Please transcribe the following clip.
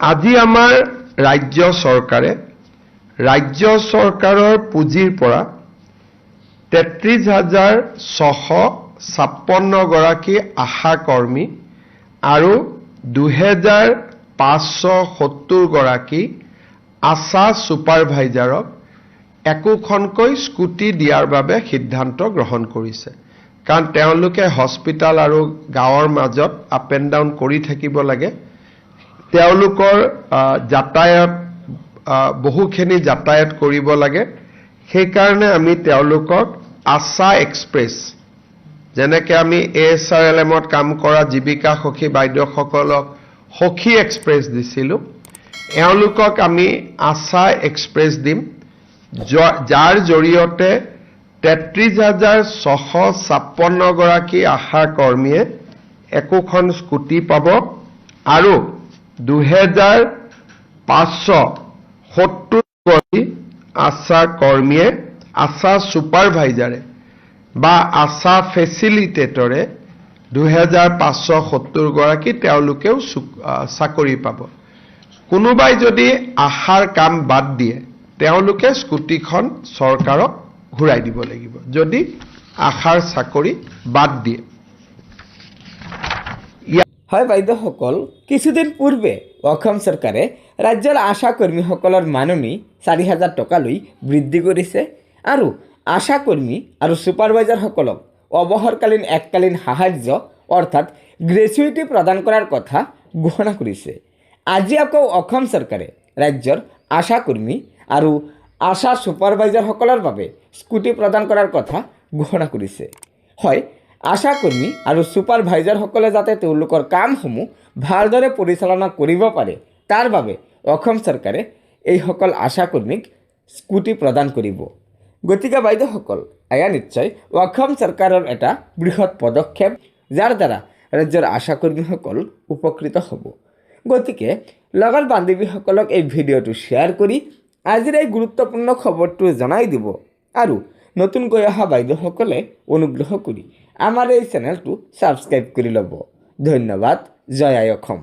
আজি আমাৰ ৰাজ্য চৰকাৰৰ পুঁজিৰ পৰা 33,656 গৰাকী আশা কৰ্মী আৰু 2,570 গৰাকী আশা সুপাৰভাইজাৰক একোখনকৈ স্কুটি দিয়াৰ বাবে সিদ্ধান্ত গ্ৰহণ কৰিছে। কাৰণ তেওঁলোকে হস্পিটাল আৰু গাঁৱৰ মাজত আপ এণ্ড ডাউন কৰি থাকিব লাগে। তেওঁলোকৰ যাতায়াত বহুখিনি যাতায়াত কৰিব লাগে। সেইকাৰণে আমি তেওঁলোকক আশা এক্সপ্ৰেছ, যেনেকৈ আমি ASRLMত কাম কৰা জীৱিকা সখী বাইদেউসকলক সখী এক্সপ্ৰেছ দিছিলোঁ, এওঁলোকক আমি আশা এক্সপ্ৰেছ দিম, যাৰ জৰিয়তে 33,656 গৰাকী আশা কৰ্মীয়ে একোখন স্কুটি পাব আৰু 2,570 গৰাকী আশা কৰ্মীয়ে আশা সুপাৰভাইজাৰে বা আশা ফেচিলিটেটৰে 2,570 গৰাকী তেওঁলোকেও চাকৰি পাব। কোনোবাই যদি আশাৰ কাম বাদ দিয়ে তেওঁলোকে স্কুটিখন চৰকাৰক ঘূৰাই দিব লাগিব, যদি আশাৰ চাকৰি বাদ দিয়ে। হয় বাইদেউসকল, কিছুদিন পূৰ্বে অসম চৰকাৰে ৰাজ্যৰ আশা কৰ্মীসকলৰ মাননি 4,000 টকালৈ বৃদ্ধি কৰিছে আৰু আশা কৰ্মী আৰু ছুপাৰভাইজাৰসকলক অৱসৰকালীন এককালীন সাহায্য অৰ্থাৎ গ্ৰেচুইটি প্ৰদান কৰাৰ কথা ঘোষণা কৰিছে। আজি আকৌ অসম চৰকাৰে ৰাজ্যৰ আশা কৰ্মী আৰু আশা ছুপাৰভাইজাৰসকলৰ বাবে স্কুটি প্ৰদান কৰাৰ কথা ঘোষণা কৰিছে। হয়, আশা কৰ্মী আৰু ছুপাৰভাইজাৰসকলে যাতে তেওঁলোকৰ কামসমূহ ভালদৰে পৰিচালনা কৰিব পাৰে তাৰ বাবে অসম চৰকাৰে এইসকল আশা কৰ্মীক স্কুটি প্ৰদান কৰিব। গতিকে বাইদেউসকল, এয়া নিশ্চয় অসম চৰকাৰৰ এটা বৃহৎ পদক্ষেপ, যাৰ দ্বাৰা ৰাজ্যৰ আশা কৰ্মীসকল উপকৃত হ'ব। গতিকে লগৰ বান্ধৱীসকলক এই ভিডিঅ'টো শ্বেয়াৰ কৰি আজিৰ এই গুৰুত্বপূৰ্ণ খবৰটো জনাই দিব আৰু নতুনকৈ অহা বাইদেউসকলে অনুগ্ৰহ কৰি আমাৰ এই চেনেলটো ছাবস্ক্ৰাইব কৰি ল'ব। ধন্যবাদ। জয় আই অসম।